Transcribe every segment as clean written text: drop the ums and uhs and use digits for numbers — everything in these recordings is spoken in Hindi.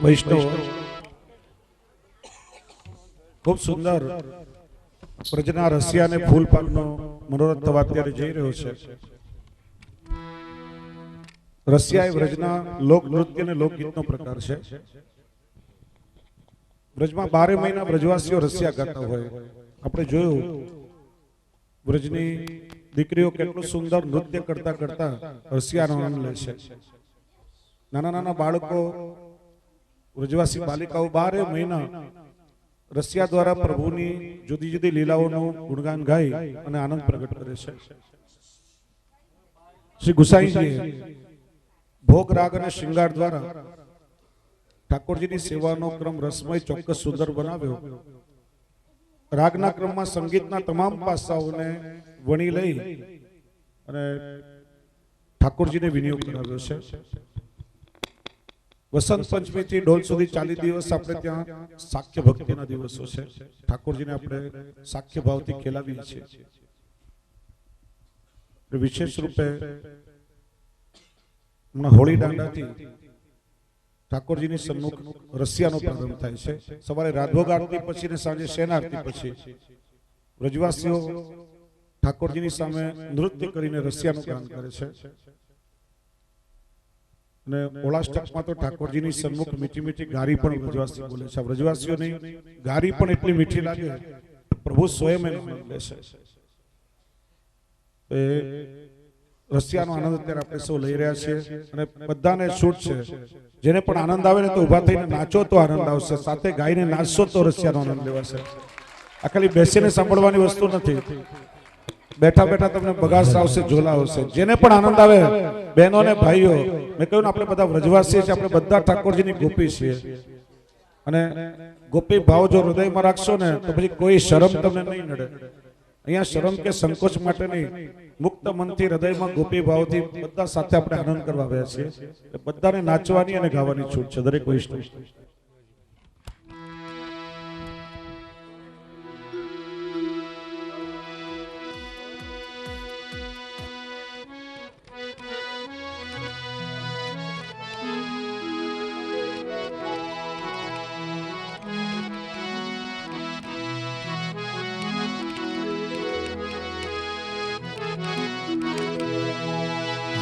વૈષ્ણવ ખૂબ સુંદર વ્રજના રસિયા અને ફૂલ પાકનો મનોરથ થવા અત્યારે જઈ રહ્યો છે. રસિયા એ વ્રજના લોક નૃત્ય અને લોકગીતનો પ્રકાર છે. વ્રજમાં 12 મહિના વ્રજવાસીઓ રસિયા ગાતા હોય. આપણે જોયું વ્રજની દીકરીઓ કેટલું સુંદર નૃત્ય કરતા કરતા રસિયાનો આનંદ લે છે. નાના નાના બાળકો વ્રજવાસી બાલિકાઓ 12 મહિના રસિયા દ્વારા પ્રભુની જુદી જુદી લીલાઓનું ગુણગાન ગાઈ અને આનંદ પ્રગટ કરે છે. શ્રી ગુસાઈજીએ ભોગ રાગ અને શૃંગાર દ્વારા ઠાકોરજીની સેવાનો ક્રમ રસમય ચોક્કસ સુંદર બનાવ્યો. રાગના ક્રમમાં સંગીતના તમામ પાસાઓને વણી લઈ અને ઠાકોરજીને વિનિયોગ કરાવ્યો છે. વસંત પંચમી થી ડોલ સુધી 40 દિવસ આપણે ત્યાં સાક્ષ્ય ભક્તિના દિવસો છે. ઠાકોરજીને આપણે સાક્ષ્ય ભાવથી ખેલાવીએ છીએ. વિશેષ રૂપે હોળી દાંડાથી ઠાકોરજીની સન્મુખ રસિયાનો પ્રારંભ થાય છે. સવારે રાધભોગ આરતી પછી ને સાંજે શેન આરતી પછી વ્રજવાસીઓ ઠાકોરજીની સામે નૃત્ય કરીને રસિયાનું ગાન કરે છે. અને ઓળાષ્ટકમાં તો ઠાકોરજીની સન્મુખ મીઠી મીઠી ગારી પણ વ્રજવાસી બોલે છે. વ્રજવાસીઓની ગારી પણ એટલી મીઠી લાગે પ્રભુ સ્વયં એનો આનંદ લે છે. રસિયાનો આનંદ અત્યારે આપણે સૌ લઈ રહ્યા છીએ અને બધાને છૂટ છે. જેને પણ આનંદ આવે ને તો ઉભા થઈને નાચો તો આનંદ આવશે, સાથે ગાઈને નાચશો તો રસિયાનો આનંદ લેવાશે. આ ખાલી બેસીને સાંભળવાની વસ્તુ નથી. બેઠા બેઠા તમને બગાસ આવશે, ઝોલા આવશે. જેને પણ આનંદ આવે બહેનો ને ભાઈઓ, મેં કહ્યું ને આપણે બધા વ્રજવાસી છીએ, આપણે બધા ઠાકોરજીની ગોપી છીએ. અને ગોપી ભાવ જો હૃદયમાં રાખશો ને તો પછી કોઈ શરમ તમને નહીં નડે. અહીંયા શરમ કે સંકોચ માટે નહીં, મુક્ત મનથી હૃદયમાં ગોપી ભાવથી બધા સાથે આપણે આનંદ કરવા આવ્યા છીએ. બધાને નાચવાની અને ગાવાની છૂટ છે દરેક વૈષ્ણવ.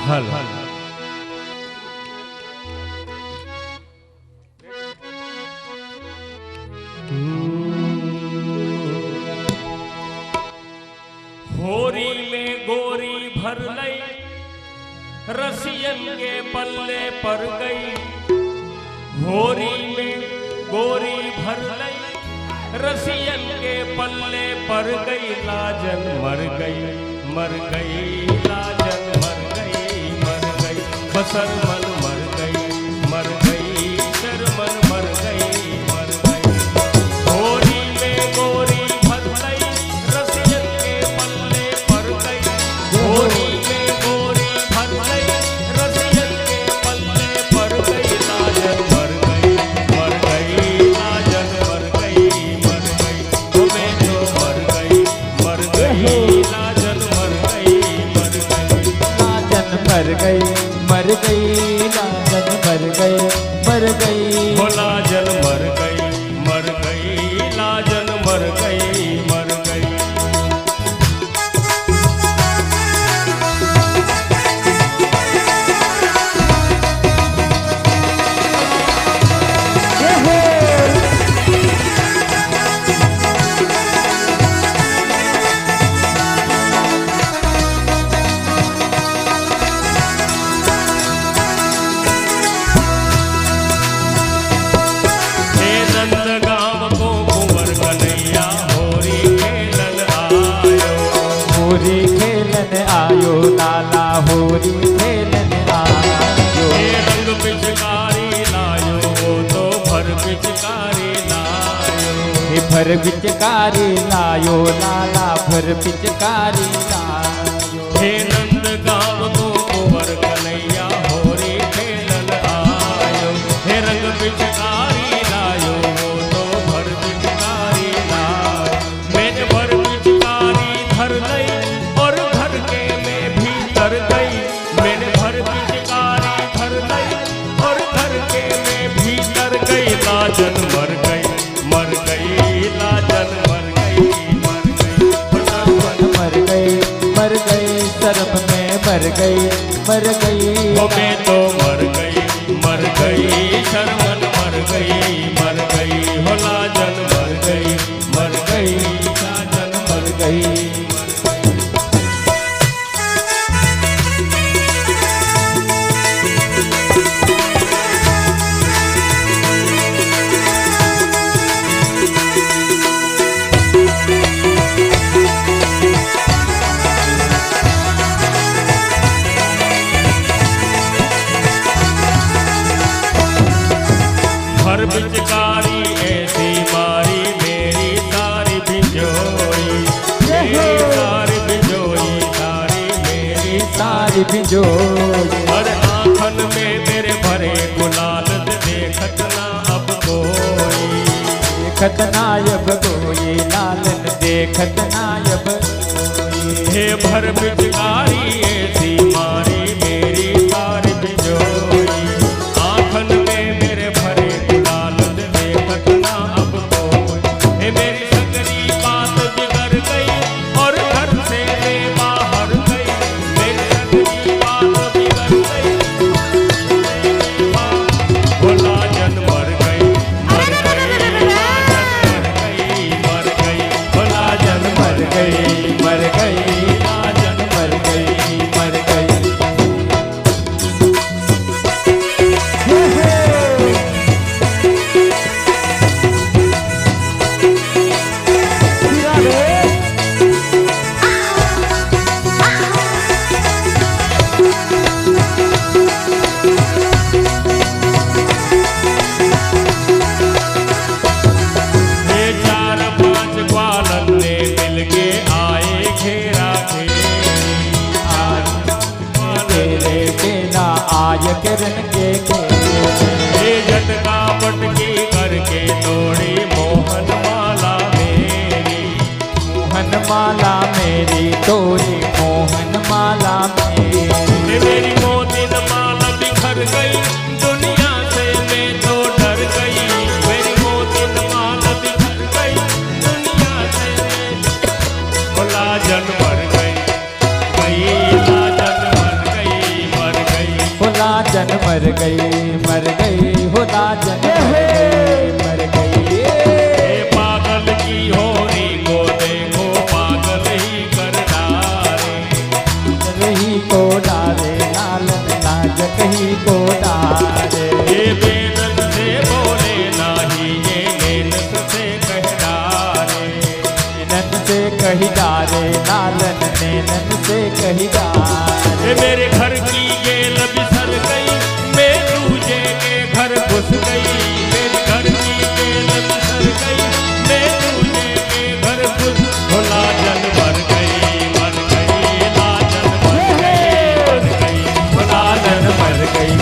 હલ होरी में गोरी भर लई रसियन के पल्ले पर गई. होरी में गोरी भर लई रसियन के पल्ले पर गई. लाजन मर गई, मर गई, लाजन मर गई, मर गई. बसर मन मर गई, मर गई. शर्मन मर गई, मर गई. होरी में गोरी भर लई रसियन के पल्ले पर गई. होरी में गोरी भर लई रसियन के पल्ले पर गई. लाजन मर गई, मर गई, लाजन मर गई, मर गई. तुम्हें तो मर गई, मर गई, लाजन मर गई, मर गई. लाजन मर गई, मर गई, लाजन मर गई, मर गई. हो लाजन मर गई, मर गई, लाजन मर गई, मर गई. हे नंद गाँव को कुंवर कन्हैया होरी खेलन आयो. होरी खेलन आयो, लाला होरी खेलन आयो. हे रंग पिचकारी लायो, वो तो भर पिचकारी लायो. हे भर पिचकारी लायो, लाला भर पिचकारी लायो. हे नंद गाँव को कुंवर कन्हैया होरी खेलन आयो. हे रंग पिचकारी लायो, वो तो भर पिचकारी लायो. मैंने भर पिचकारी धर लई और धर के मैं भीतर गई. मैंने भर पिचकारी धर लई और धर के मैं भीतर गई. मर गई मर गई वो मैं तो मर गई शर्मन मर गई हो लाजन मर गई लाजन मर गई। हर पिचकारी ऐसी मारी मेरी सारी भिजोई मेरी सारी भिजोई हर आंखन में मेरे भरे गुलाल देखत ना अब कोई देखत नायब कोई लालन देखत नायब हे भर पिचकारी ऐसी मारी मेरी सारी भिजोई आंखन में मेरे भरे गुलाल देखत ना अब कोई हे मेरी सकरी बात बिगड़ गई और घर से मैं बाहर गई मेरी सकरी बात बिगड़ गई वो लाजन मर गई वो लाजन मर गई मर गई लाजन मर गई मर गई ये चार पांच ग्वालन ने मिलके आए घेरा तेरे बिना आय किरण के ये झटका पटकी करके तोड़ी मोहन माला मेरी तोरी मोहन माला मेरी ये मेरी मोतिन माला बिखर गई दुनिया से मैं तो डर गई मेरी मोतिन माला बिखर गई दुनिया से वो लाजन मर गई लाजन मर गई लाजन मर गई हो लाजन मर गई ये पागल की होरी को देखो पागल ही कर डाले रही को डाले लालन लाज कहीं को डाले ये बेनन से बोले नाही ये नेनस से कह डाले नैनन से कही डाले लालन नैनन से कही डाले ये मेरे घर की गेल बिसर गई मैं दूजे के घर घुस गई मेरे घर की गेल बिसर गई मैं दूजे के घर घुस हो लाजन मर गई लाजन मर गई हो लाजन मर गई हो लालन मर गई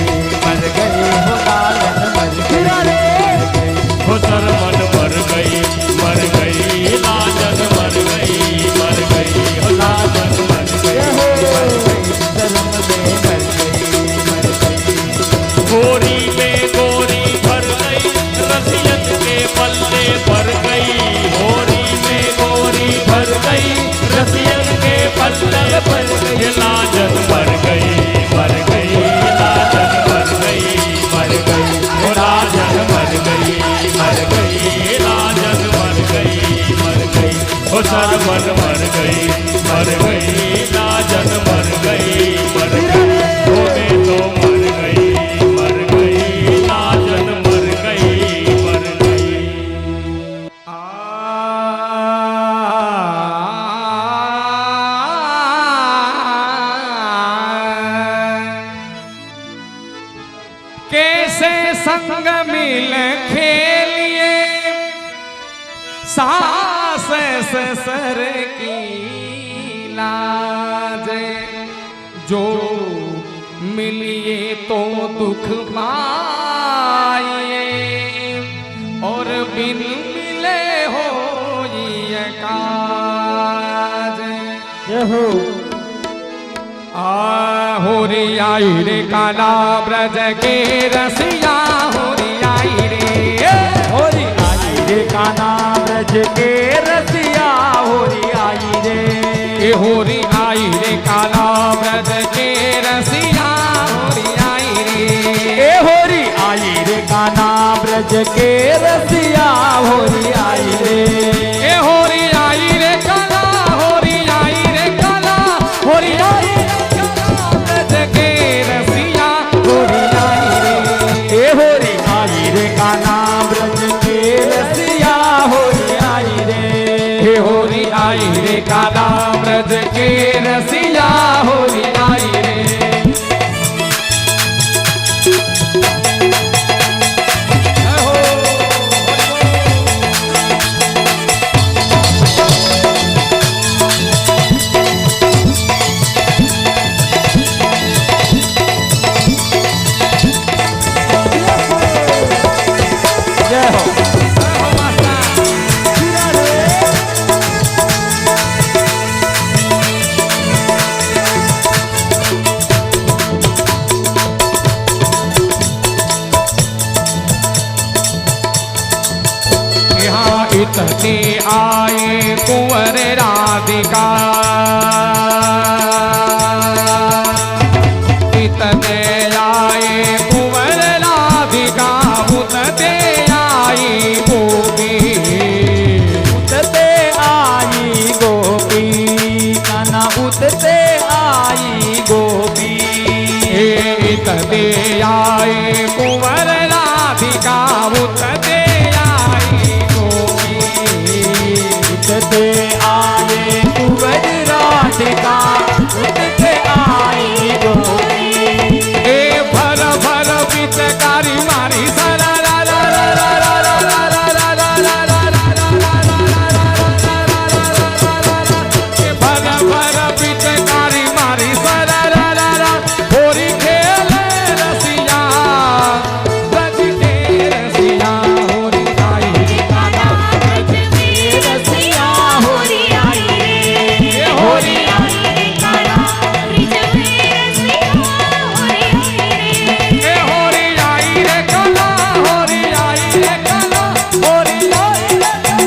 हो सरमन मर गई लाजन मर गई हो लाजन मर गई शर्म में मर गई गोरी में गोरी भर गई रसियत के पल्ले पर गई गोरी में गोरी भर गई रसियत के पल्ले पर गई लाजन मर गई लाजन मर गई लाजन मर गई लाजन मर गई हो सरमन मर गई लाजन मर गई हो मैं तो मर गई लाजन मर गई कैसे संग मिल खेलिए सास ससुर की लाज जो मिलिए तो दुख पाइए और बिन मिले हो ये काज हो होरी आई रे काला ब्रज के रसिया होरी आई रे होरी आई रे काना ब्रज के रसिया होरी आई रे होरी आई रे काला ब्रज के ब्रज के रसिया होरी आई रे। ए होरी आई रे काला, होरी आई रे काला, होरी आई रे काला, ब्रज के रसिया होरी आई रे। ए होरी आई रे काना ब्रज के रसिया होरी आई रे। हे होरी आई रे काला, ब्रज के रसिया होरी आई रे। जय हो। यहाँ इतने आए कुंवर राधिका, इतने आए कुंवर राधिका, उतने आई गोपी, उतते आई गोपी काना उतते आई गोपी। इतने आए कुंवर राधिका, उतने आई गोपी। उतते आए कुंवर राधिका उतते आई गोपी। ए भर भर पिचकारी मारी सरा रा रा रा रा रा रा रा रा रा रा रा रा रा। ए भर भर पिचकारी मारी सरा रा रा रा। होरी खेले रसिया, ब्रज के रसिया होरी आई रे काला, ब्रज के रसिया होरी आई रे। ए होरी आई रे काला, ब्रज के रसिया होरी आई रे। ए होरी आई रे काला, होरी आई रे काला, होरी आई रे काला,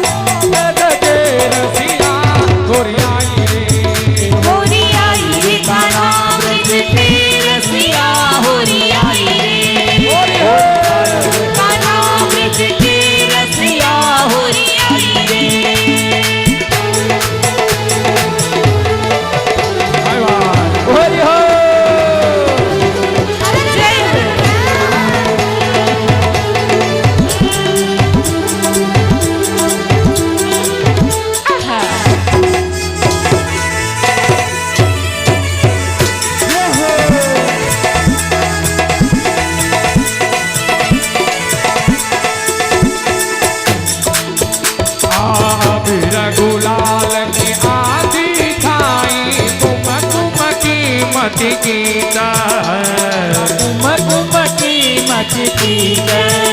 ब्रज के रसिया होरी आई रे। होरी आई रे काना ब्रज के रसिया होरी आई रे। काना ब्रज के रसिया होरी आई रे। होरी हो। जय हो। आहा। आबिर गुलाल की आधी छाई, तुम की मत की कुम कुम की मच की जय।